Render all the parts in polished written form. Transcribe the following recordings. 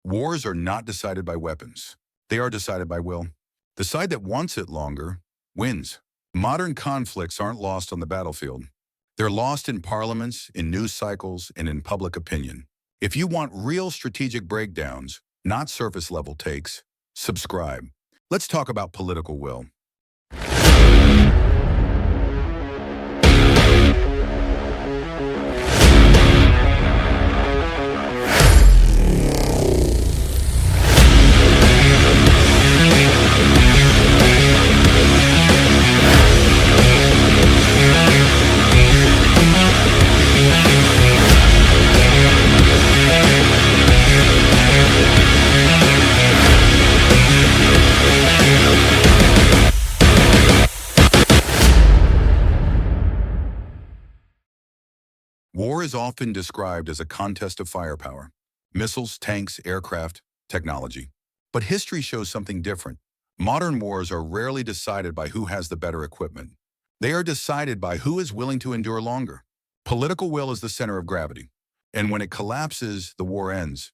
Wars are not decided by weapons. They are decided by will. The side that wants it longer wins. Modern conflicts aren't lost on the battlefield. They're lost in parliaments, in news cycles, and in public opinion. If you want real strategic breakdowns, not surface-level takes, subscribe. Let's talk about political will. War is often described as a contest of firepower, missiles, tanks, aircraft, technology. But history shows something different. Modern wars are rarely decided by who has the better equipment. They are decided by who is willing to endure longer. Political will is the center of gravity, and when it collapses, the war ends,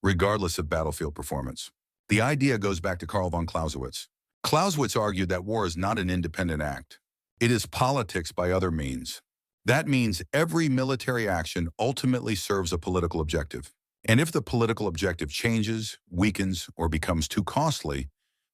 regardless of battlefield performance. The idea goes back to Karl von Clausewitz. Clausewitz argued that war is not an independent act. It is politics by other means. That means every military action ultimately serves a political objective. And if the political objective changes, weakens, or becomes too costly,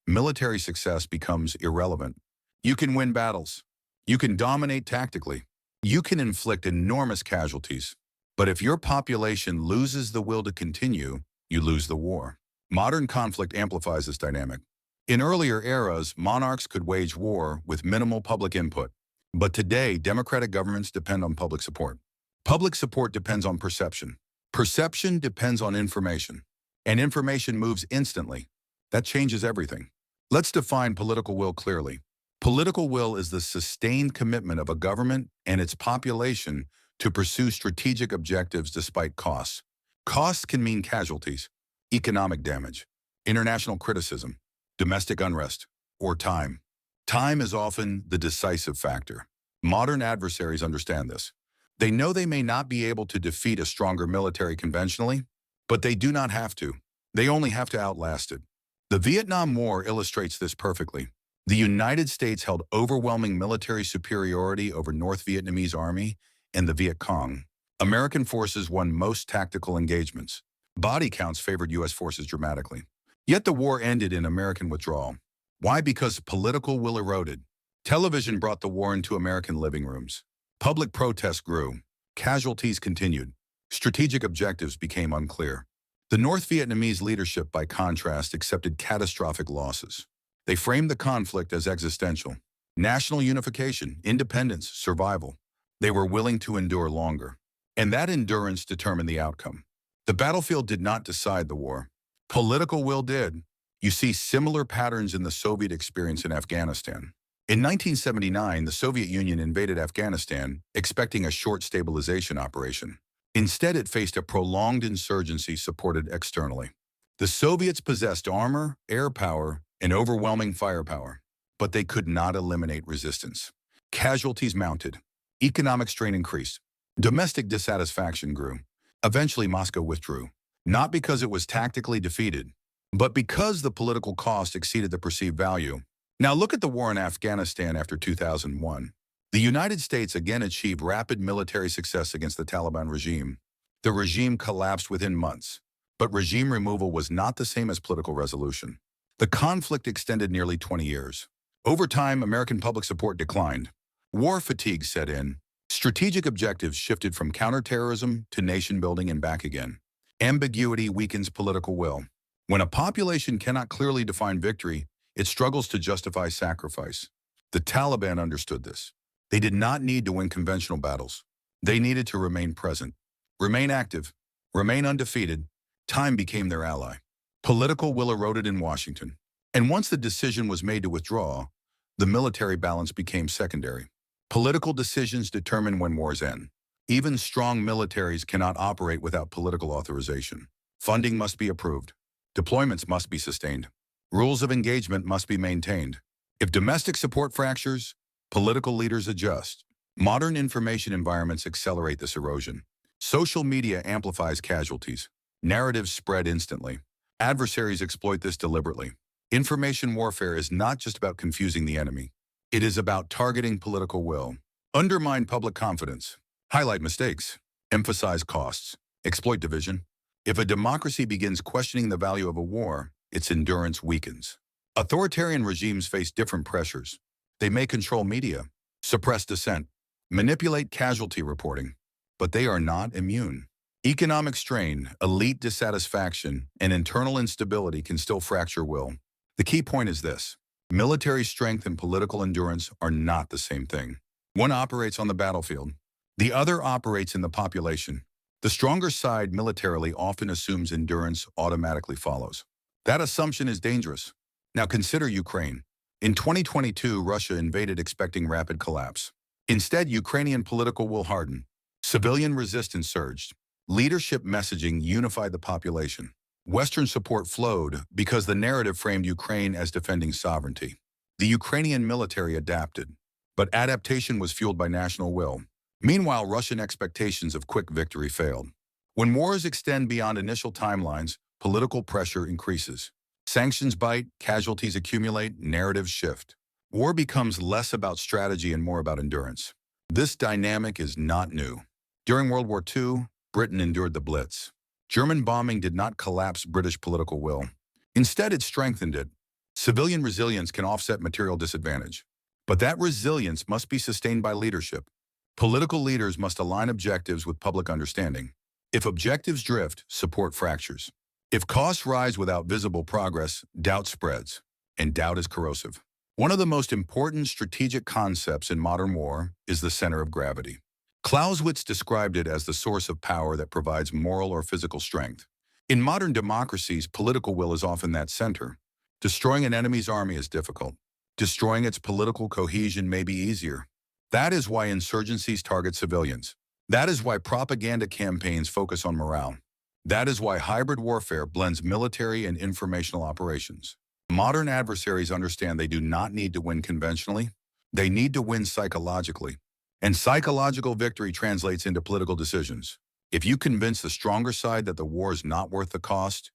military success becomes irrelevant. You can win battles. You can dominate tactically. You can inflict enormous casualties. But if your population loses the will to continue, you lose the war. Modern conflict amplifies this dynamic. In earlier eras, monarchs could wage war with minimal public input. But today, democratic governments depend on public support. Public support depends on perception. Perception depends on information. And information moves instantly. That changes everything. Let's define political will clearly. Political will is the sustained commitment of a government and its population to pursue strategic objectives despite costs. Costs can mean casualties, economic damage, international criticism, domestic unrest, or time. Time is often the decisive factor. Modern adversaries understand this. They know they may not be able to defeat a stronger military conventionally, but they do not have to. They only have to outlast it. The Vietnam War illustrates this perfectly. The United States held overwhelming military superiority over North Vietnamese Army and the Viet Cong. American forces won most tactical engagements. Body counts favored U.S. forces dramatically. Yet the war ended in American withdrawal. Why? Because political will eroded. Television brought the war into American living rooms. Public protests grew. Casualties continued. Strategic objectives became unclear. The North Vietnamese leadership, by contrast, accepted catastrophic losses. They framed the conflict as existential. National unification, independence, survival. They were willing to endure longer. And that endurance determined the outcome. The battlefield did not decide the war. Political will did. You see similar patterns in the Soviet experience in Afghanistan. In 1979, the Soviet Union invaded Afghanistan, expecting a short stabilization operation. Instead, it faced a prolonged insurgency supported externally. The Soviets possessed armor, air power, and overwhelming firepower, but they could not eliminate resistance. Casualties mounted. Economic strain increased. Domestic dissatisfaction grew. Eventually, Moscow withdrew, not because it was tactically defeated, but because the political cost exceeded the perceived value. Now look at the war in Afghanistan after 2001. The United States again achieved rapid military success against the Taliban regime. The regime collapsed within months, but regime removal was not the same as political resolution. The conflict extended nearly 20 years. Over time, American public support declined. War fatigue set in. Strategic objectives shifted from counterterrorism to nation building and back again. Ambiguity weakens political will. When a population cannot clearly define victory, it struggles to justify sacrifice. The Taliban understood this. They did not need to win conventional battles. They needed to remain present, remain active, remain undefeated. Time became their ally. Political will eroded in Washington. And once the decision was made to withdraw, the military balance became secondary. Political decisions determine when wars end. Even strong militaries cannot operate without political authorization. Funding must be approved. Deployments must be sustained. Rules of engagement must be maintained. If domestic support fractures, political leaders adjust. Modern information environments accelerate this erosion. Social media amplifies casualties. Narratives spread instantly. Adversaries exploit this deliberately. Information warfare is not just about confusing the enemy. It is about targeting political will. Undermine public confidence. Highlight mistakes. Emphasize costs. Exploit division. If a democracy begins questioning the value of a war, its endurance weakens. Authoritarian regimes face different pressures. They may control media, suppress dissent, manipulate casualty reporting, but they are not immune. Economic strain, elite dissatisfaction, and internal instability can still fracture will. The key point is this: military strength and political endurance are not the same thing. One operates on the battlefield. The other operates in the population. The stronger side militarily often assumes endurance automatically follows. That assumption is dangerous. Now consider Ukraine. In 2022, Russia invaded expecting rapid collapse. Instead, Ukrainian political will hardened. Civilian resistance surged. Leadership messaging unified the population. Western support flowed because the narrative framed Ukraine as defending sovereignty. The Ukrainian military adapted, but adaptation was fueled by national will. Meanwhile, Russian expectations of quick victory failed. When wars extend beyond initial timelines, political pressure increases. Sanctions bite, casualties accumulate, narratives shift. War becomes less about strategy and more about endurance. This dynamic is not new. During World War II, Britain endured the Blitz. German bombing did not collapse British political will. Instead, it strengthened it. Civilian resilience can offset material disadvantage. But that resilience must be sustained by leadership. Political leaders must align objectives with public understanding. If objectives drift, support fractures. If costs rise without visible progress, doubt spreads. And doubt is corrosive. One of the most important strategic concepts in modern war is the center of gravity. Clausewitz described it as the source of power that provides moral or physical strength. In modern democracies, political will is often that center. Destroying an enemy's army is difficult. Destroying its political cohesion may be easier. That is why insurgencies target civilians. That is why propaganda campaigns focus on morale. That is why hybrid warfare blends military and informational operations. Modern adversaries understand they do not need to win conventionally. They need to win psychologically. And psychological victory translates into political decisions. If you convince the stronger side that the war is not worth the cost,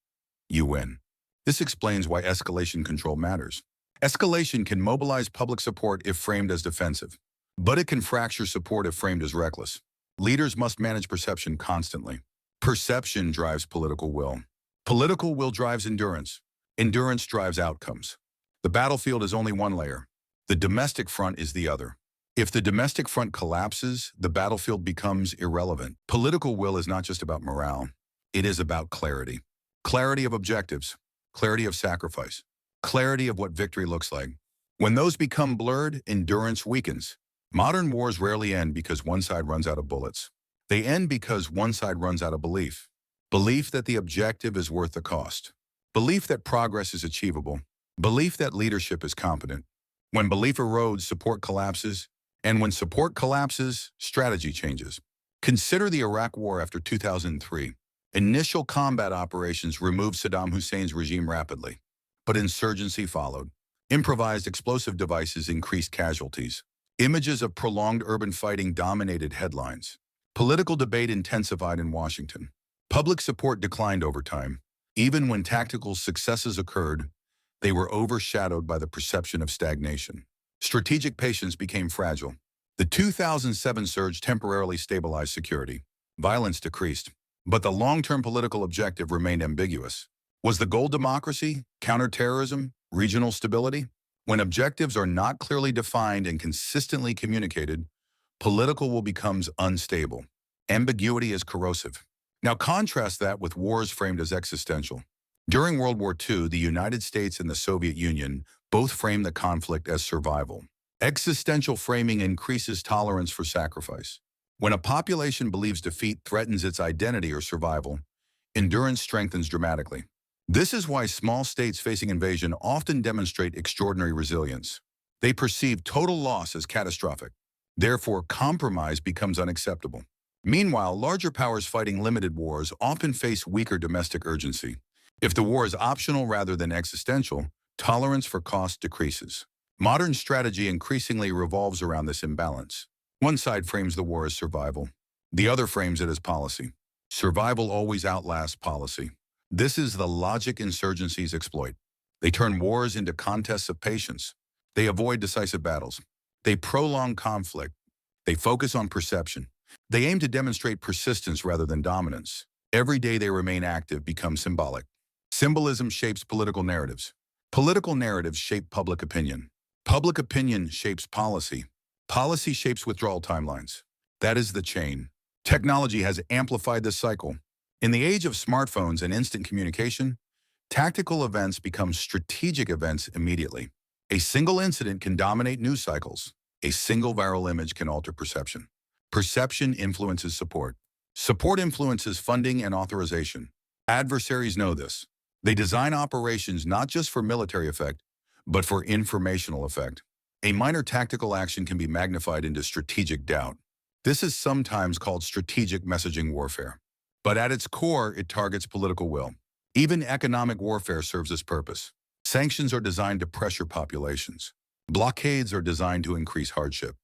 you win. This explains why escalation control matters. Escalation can mobilize public support if framed as defensive, but it can fracture support if framed as reckless. Leaders must manage perception constantly. Perception drives political will. Political will drives endurance. Endurance drives outcomes. The battlefield is only one layer. The domestic front is the other. If the domestic front collapses, the battlefield becomes irrelevant. Political will is not just about morale. It is about clarity. Clarity of objectives, clarity of sacrifice, clarity of what victory looks like. When those become blurred, endurance weakens. Modern wars rarely end because one side runs out of bullets. They end because one side runs out of belief. Belief that the objective is worth the cost. Belief that progress is achievable. Belief that leadership is competent. When belief erodes, support collapses. And when support collapses, strategy changes. Consider the Iraq War after 2003. Initial combat operations removed Saddam Hussein's regime rapidly, but insurgency followed. Improvised explosive devices increased casualties. Images of prolonged urban fighting dominated headlines. Political debate intensified in Washington. Public support declined over time. Even when tactical successes occurred, they were overshadowed by the perception of stagnation. Strategic patience became fragile. The 2007 surge temporarily stabilized security. Violence decreased, but the long-term political objective remained ambiguous. Was the goal democracy, counterterrorism, regional stability? When objectives are not clearly defined and consistently communicated, political will becomes unstable. Ambiguity is corrosive. Now contrast that with wars framed as existential. During World War II, the United States and the Soviet Union both framed the conflict as survival. Existential framing increases tolerance for sacrifice. When a population believes defeat threatens its identity or survival, endurance strengthens dramatically. This is why small states facing invasion often demonstrate extraordinary resilience. They perceive total loss as catastrophic. Therefore, compromise becomes unacceptable. Meanwhile, larger powers fighting limited wars often face weaker domestic urgency. If the war is optional rather than existential, tolerance for cost decreases. Modern strategy increasingly revolves around this imbalance. One side frames the war as survival. The other frames it as policy. Survival always outlasts policy. This is the logic insurgencies exploit. They turn wars into contests of patience. They avoid decisive battles. They prolong conflict. They focus on perception. They aim to demonstrate persistence rather than dominance. Every day they remain active becomes symbolic. Symbolism shapes political narratives. Political narratives shape public opinion. Public opinion shapes policy. Policy shapes withdrawal timelines. That is the chain. Technology has amplified this cycle. In the age of smartphones and instant communication, tactical events become strategic events immediately. A single incident can dominate news cycles. A single viral image can alter perception. Perception influences support. Support influences funding and authorization. Adversaries know this. They design operations not just for military effect, but for informational effect. A minor tactical action can be magnified into strategic doubt. This is sometimes called strategic messaging warfare. But at its core, it targets political will. Even economic warfare serves this purpose. Sanctions are designed to pressure populations. Blockades are designed to increase hardship.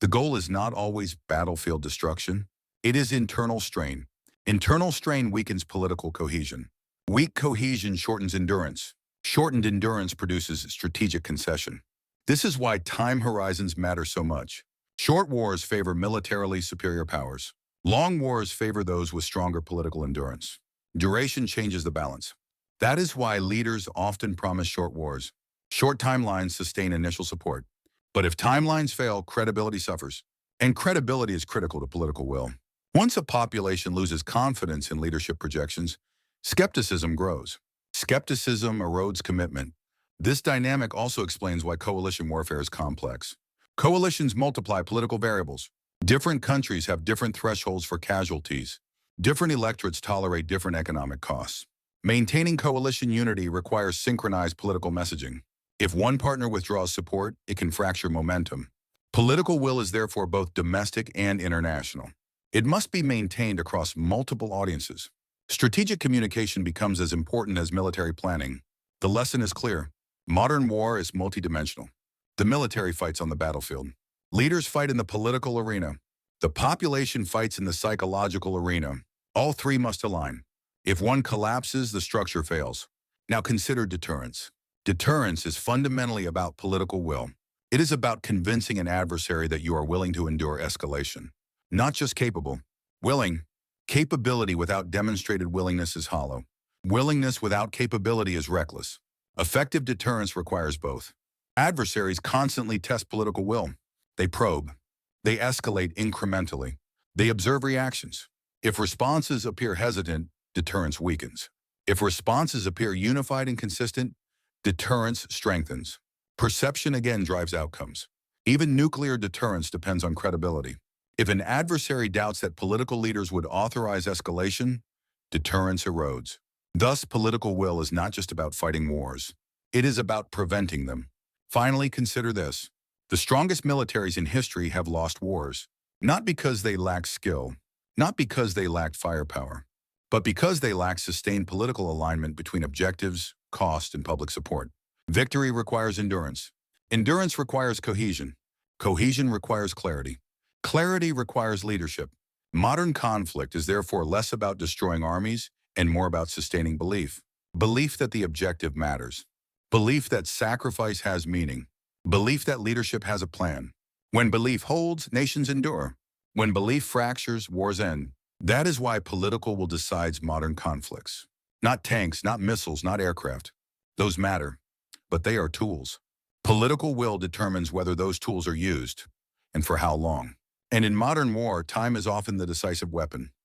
The goal is not always battlefield destruction. It is internal strain. Internal strain weakens political cohesion. Weak cohesion shortens endurance. Shortened endurance produces strategic concession. This is why time horizons matter so much. Short wars favor militarily superior powers. Long wars favor those with stronger political endurance. Duration changes the balance. That is why leaders often promise short wars. Short timelines sustain initial support. But if timelines fail, credibility suffers. And credibility is critical to political will. Once a population loses confidence in leadership projections, skepticism grows. Skepticism erodes commitment. This dynamic also explains why coalition warfare is complex. Coalitions multiply political variables. Different countries have different thresholds for casualties. Different electorates tolerate different economic costs. Maintaining coalition unity requires synchronized political messaging. If one partner withdraws support, it can fracture momentum. Political will is therefore both domestic and international. It must be maintained across multiple audiences. Strategic communication becomes as important as military planning. The lesson is clear. Modern war is multidimensional. The military fights on the battlefield. Leaders fight in the political arena. The population fights in the psychological arena. All three must align. If one collapses, the structure fails. Now consider deterrence. Deterrence is fundamentally about political will. It is about convincing an adversary that you are willing to endure escalation. Not just capable. Willing. Capability without demonstrated willingness is hollow. Willingness without capability is reckless. Effective deterrence requires both. Adversaries constantly test political will. They probe. They escalate incrementally. They observe reactions. If responses appear hesitant, deterrence weakens. If responses appear unified and consistent, deterrence strengthens. Perception again drives outcomes. Even nuclear deterrence depends on credibility. If an adversary doubts that political leaders would authorize escalation, deterrence erodes. Thus, political will is not just about fighting wars. It is about preventing them. Finally, consider this. The strongest militaries in history have lost wars, not because they lacked skill, not because they lacked firepower, but because they lacked sustained political alignment between objectives, cost, and public support. Victory requires endurance. Endurance requires cohesion. Cohesion requires clarity. Clarity requires leadership. Modern conflict is therefore less about destroying armies and more about sustaining belief. Belief that the objective matters. Belief that sacrifice has meaning. Belief that leadership has a plan. When belief holds, nations endure. When belief fractures, wars end. That is why political will decides modern conflicts. Not tanks, not missiles, not aircraft. Those matter, but they are tools. Political will determines whether those tools are used and for how long. And in modern war, time is often the decisive weapon.